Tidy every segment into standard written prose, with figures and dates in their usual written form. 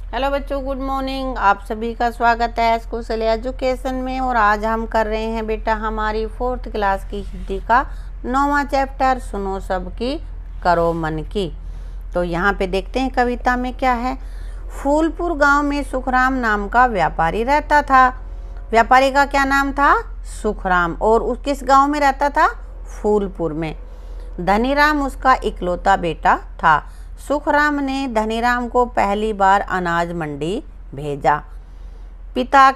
Hello बच्चों, good morning. आप सभी का स्वागत है स्कूल एजुकेशन में। और आज हम कर रहे हैं बेटा हमारी 4th क्लास की हिंदी का 9वां चैप्टर, सुनो सबकी करो मन की। तो यहाँ पे देखते हैं कविता में क्या है। फूलपुर गांव में सुखराम नाम का व्यापारी रहता था। व्यापारी का क्या नाम था? सुखराम। और उस किस गांव में रहता था? फूलपुर में। धनीराम उसका इकलौता बेटा था। सुखराम ने धनीराम को पहली बार अनाज मंडी भेजा। पिता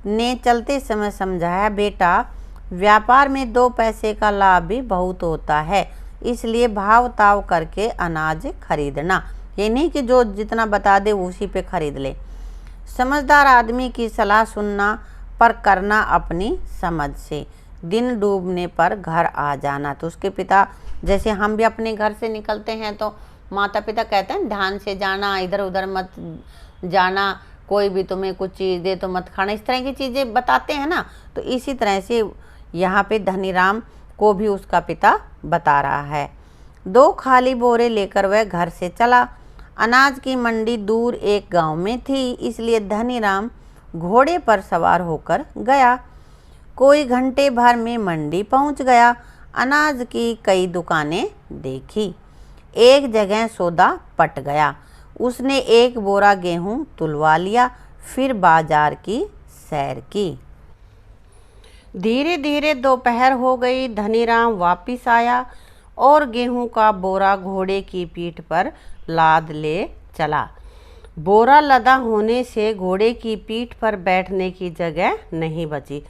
ने चलते समय समझाया, बेटा व्यापार में 2 पैसे का लाभ भी बहुत होता है, इसलिए भाव ताव करके अनाज खरीदना। ये नहीं कि जो जितना बता दे उसी पे खरीद ले। समझदार आदमी की सलाह सुनना पर करना अपनी समझ से। दिन डूबने पर घर आ जाना। तो उसके पिता, जैसे हम भी अपने घर से निकलते हैं तो माता पिता कहते हैं ध्यान से जाना, इधर उधर मत जाना, कोई भी तुम्हें कुछ चीज़ दे तो मत खाना, इस तरह की चीज़ें बताते हैं ना। तो इसी तरह से यहाँ पे धनीराम को भी उसका पिता बता रहा है। 2 खाली बोरे लेकर वह घर से चला। अनाज की मंडी दूर एक गांव में थी, इसलिए धनीराम घोड़े पर सवार होकर गया। कोई घंटे भर में मंडी पहुंच गया। अनाज की कई दुकानें देखी। एक जगह सौदा पट गया। उसने 1 बोरा गेहूं तुलवा लिया, फिर बाजार की सैर की। धीरे धीरे दोपहर हो गई। धनीराम वापिस आया और गेहूं का बोरा घोड़े की पीठ पर लाद ले चला। बोरा लदा होने से घोड़े की पीठ पर बैठने की जगह नहीं बची,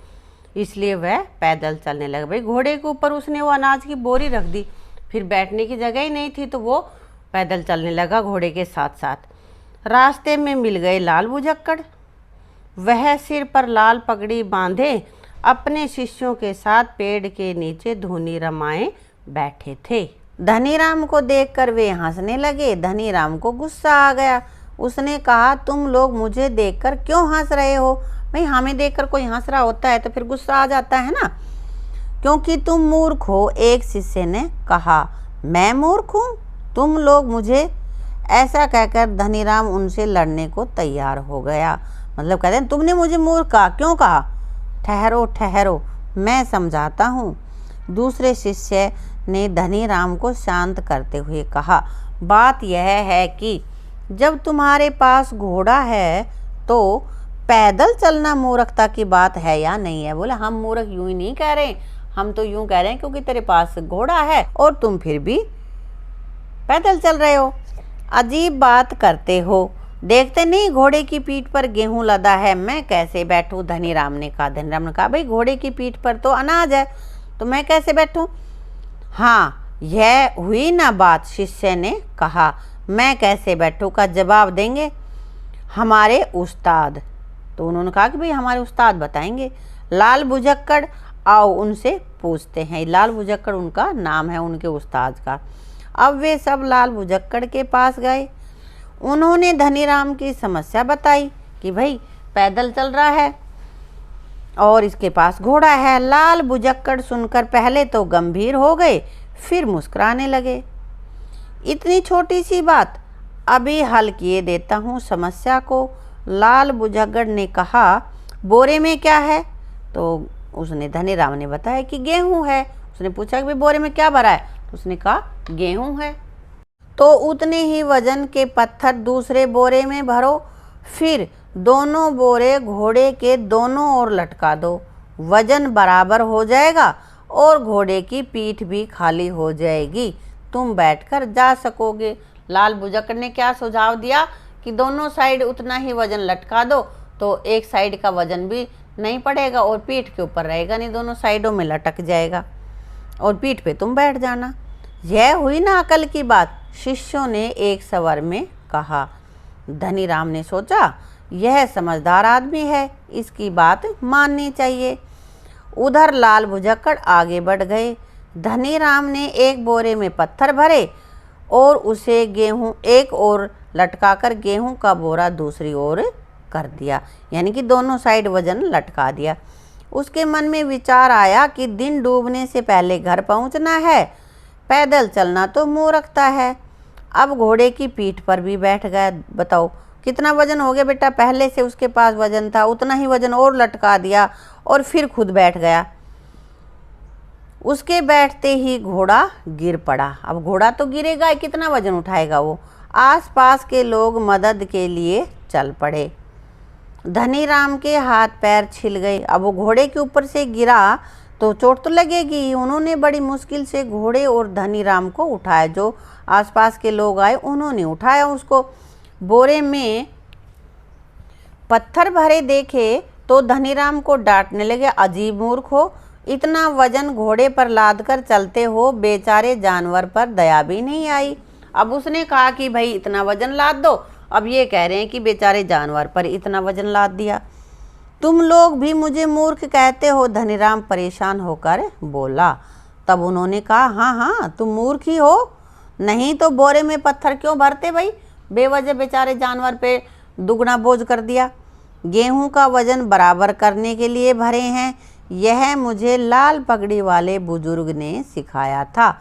इसलिए वह पैदल चलने लगा। भाई घोड़े के ऊपर उसने वो अनाज की बोरी रख दी, फिर बैठने की जगह ही नहीं थी तो वो पैदल चलने लगा घोड़े के साथ साथ। रास्ते में मिल गए लाल बुझक्कड़। वह सिर पर लाल पगड़ी बांधे अपने शिष्यों के साथ पेड़ के नीचे धूनी रमाए बैठे थे। धनीराम को देखकर वे हंसने लगे। धनीराम को गुस्सा आ गया। उसने कहा, तुम लोग मुझे देखकर क्यों हंस रहे हो? भाई हमें देखकर कोई हंस रहा होता है तो फिर गुस्सा आ जाता है ना, क्योंकि तुम मूर्ख हो। एक शिष्य ने कहा, मैं मूर्ख हूँ? तुम लोग मुझे? ऐसा कहकर धनीराम उनसे लड़ने को तैयार हो गया। मतलब कहते हैं तुमने मुझे मूर्ख कहा, क्यों कहा? ठहरो ठहरो, मैं समझाता हूँ। दूसरे शिष्य ने धनीराम को शांत करते हुए कहा, बात यह है कि जब तुम्हारे पास घोड़ा है तो पैदल चलना मूर्खता की बात है या नहीं है? बोले हम मूर्ख यूं ही नहीं कह रहे, हम तो यूं कह रहे हैं क्योंकि तेरे पास घोड़ा है और तुम फिर भी पैदल चल रहे हो। अजीब बात करते हो, देखते नहीं घोड़े की पीठ पर गेहूं लदा है, मैं कैसे बैठूं? धनीराम ने कहा। धनीराम ने कहा, भाई घोड़े की पीठ पर तो अनाज है तो मैं कैसे बैठूं? हाँ, यह हुई ना बात। शिष्य ने कहा, मैं कैसे बैठूं का जवाब देंगे हमारे उस्ताद। तो उन्होंने कहा कि भाई हमारे उस्ताद बताएंगे। लाल बुझक्कड़, आओ उनसे पूछते हैं। लाल बुझक्कड़ उनका नाम है, उनके उस्ताद का। अब वे सब लाल बुझक्कड़ के पास गए। उन्होंने धनीराम की समस्या बताई कि भाई पैदल चल रहा है और इसके पास घोड़ा है। लाल बुझक्कड़ सुनकर पहले तो गंभीर हो गए, फिर मुस्कुराने लगे। इतनी छोटी सी बात, अभी हल किए देता हूँ समस्या को। लाल बुझक्कड़ ने कहा, बोरे में क्या है? तो उसने धनीराम ने बताया कि गेहूं है। उसने पूछा कि भाई बोरे में क्या भरा है? उसने कहा गेहूं है। तो उतने ही वजन के पत्थर दूसरे बोरे में भरो, फिर दोनों बोरे घोड़े के दोनों ओर लटका दो। वजन बराबर हो जाएगा और घोड़े की पीठ भी खाली हो जाएगी, तुम बैठकर जा सकोगे। लाल बुझक्कड़ ने क्या सुझाव दिया कि दोनों साइड उतना ही वजन लटका दो, तो एक साइड का वजन भी नहीं पड़ेगा और पीठ के ऊपर रहेगा नहीं, दोनों साइडों में लटक जाएगा और पीठ पे तुम बैठ जाना। यह हुई ना अकल की बात, शिष्यों ने एक स्वर में कहा। धनीराम ने सोचा, यह समझदार आदमी है, इसकी बात माननी चाहिए। उधर लाल बुझक्कड़ आगे बढ़ गए। धनीराम ने एक बोरे में पत्थर भरे और उसे गेहूं एक ओर लटकाकर गेहूं का बोरा दूसरी ओर कर दिया, यानी कि दोनों साइड वजन लटका दिया। उसके मन में विचार आया कि दिन डूबने से पहले घर पहुंचना है, पैदल चलना तो मूर्खता है। अब घोड़े की पीठ पर भी बैठ गया। बताओ, कितना वजन हो गया बेटा, पहले से उसके पास वजन था उतना ही वजन और लटका दिया और फिर खुद बैठ गया। उसके बैठते ही घोड़ा गिर पड़ा। अब घोड़ा तो गिरेगा, कितना वजन उठाएगा वो। आसपास के लोग मदद के लिए चल पड़े। धनीराम के हाथ पैर छिल गए। अब वो घोड़े के ऊपर से गिरा तो चोट तो लगेगी। उन्होंने बड़ी मुश्किल से घोड़े और धनीराम को उठाया। जो आसपास के लोग आए उन्होंने उठाया उसको। बोरे में पत्थर भरे देखे तो धनीराम को डांटने लगे, अजीब मूर्ख हो, इतना वजन घोड़े पर लाद कर चलते हो, बेचारे जानवर पर दया भी नहीं आई। अब उसने कहा कि भाई इतना वजन लाद दो, अब ये कह रहे हैं कि बेचारे जानवर पर इतना वजन लाद दिया। तुम लोग भी मुझे मूर्ख कहते हो, धनीराम परेशान होकर बोला। तब उन्होंने कहा, हाँ हाँ तुम मूर्ख ही हो, नहीं तो बोरे में पत्थर क्यों भरते भाई, बेवजह बेचारे जानवर पे दुगना बोझ कर दिया। गेहूं का वजन बराबर करने के लिए भरे हैं, यह मुझे लाल पगड़ी वाले बुजुर्ग ने सिखाया था।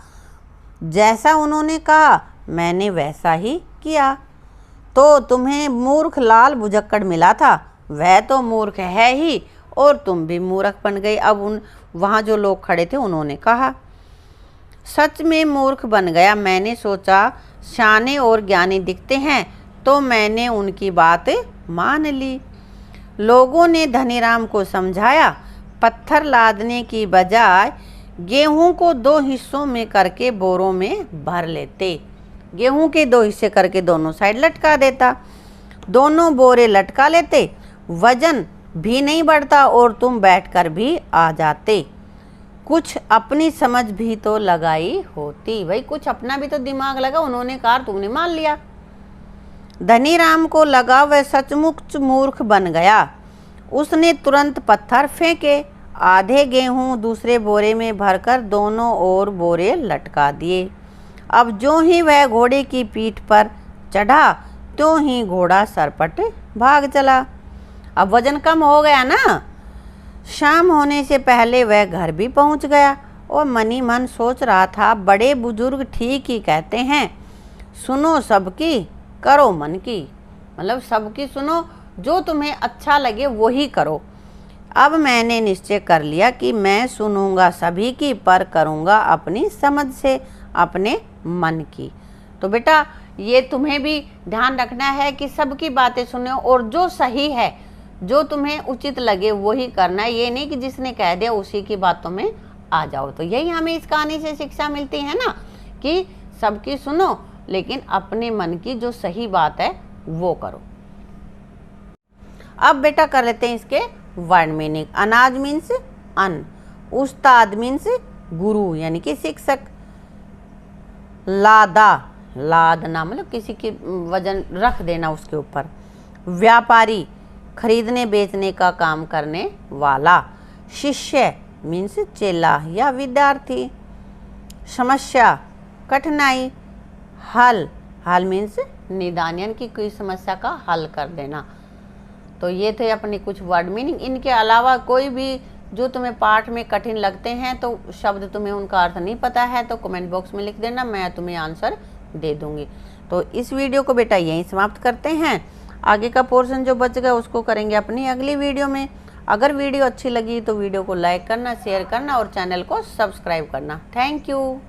जैसा उन्होंने कहा मैंने वैसा ही किया। तो तुम्हें मूर्ख लाल बुजक्कड़ मिला था, वह तो मूर्ख है ही और तुम भी मूर्ख बन गए। अब वहाँ जो लोग खड़े थे उन्होंने कहा, सच में मूर्ख बन गया। मैंने सोचा शाने और ज्ञानी दिखते हैं तो मैंने उनकी बात मान ली। लोगों ने धनीराम को समझाया, पत्थर लादने की बजाय गेहूं को 2 हिस्सों में करके बोरों में भर लेते। गेहूं के 2 हिस्से करके दोनों साइड लटका देता, दोनों बोरे लटका लेते, वजन भी नहीं बढ़ता और तुम बैठकर भी आ जाते। कुछ अपनी समझ भी तो लगाई होती। भाई कुछ अपना भी तो दिमाग लगा। उन्होंने कहा तुमने मान लिया। धनीराम को लगा वह सचमुच मूर्ख बन गया। उसने तुरंत पत्थर फेंके, आधे गेहूं दूसरे बोरे में भरकर दोनों ओर बोरे लटका दिए। अब जो ही वह घोड़े की पीठ पर चढ़ा त्यों ही घोड़ा सरपट भाग चला। अब वजन कम हो गया ना। शाम होने से पहले वह घर भी पहुंच गया और मनी मन सोच रहा था, बड़े बुजुर्ग ठीक ही कहते हैं, सुनो सबकी करो मन की। मतलब सबकी सुनो, जो तुम्हें अच्छा लगे वही करो। अब मैंने निश्चय कर लिया कि मैं सुनूंगा सभी की, पर करूंगा अपनी समझ से, अपने मन की। तो बेटा ये तुम्हें भी ध्यान रखना है कि सबकी बातें सुनो और जो सही है, जो तुम्हें उचित लगे वही करना है। ये नहीं कि जिसने कह दिया उसी की बातों में आ जाओ। तो यही हमें इस कहानी से शिक्षा मिलती है ना, कि सबकी सुनो लेकिन अपने मन की जो सही बात है वो करो। अब बेटा कर लेते हैं इसके वर्ड मीनिंग। अनाज मीन्स अन्न, उस्ताद मीन्स गुरु यानी कि शिक्षक, लादा लादना मतलब किसी की वजन रख देना उसके ऊपर, व्यापारी खरीदने बेचने का काम करने वाला, शिष्य मीन्स चेला या विद्यार्थी, समस्या कठिनाई, हल हल मीन्स निदान यानी कि कोई समस्या का हल कर देना। तो ये थे अपने कुछ वर्ड मीनिंग। इनके अलावा कोई भी जो तुम्हें पाठ में कठिन लगते हैं तो शब्द तुम्हें उनका अर्थ नहीं पता है तो कमेंट बॉक्स में लिख देना, मैं तुम्हें आंसर दे दूंगी। तो इस वीडियो को बेटा यहीं समाप्त करते हैं। आगे का पोर्शन जो बच गया उसको करेंगे अपनी अगली वीडियो में। अगर वीडियो अच्छी लगी तो वीडियो को लाइक करना, शेयर करना और चैनल को सब्सक्राइब करना। Thank you.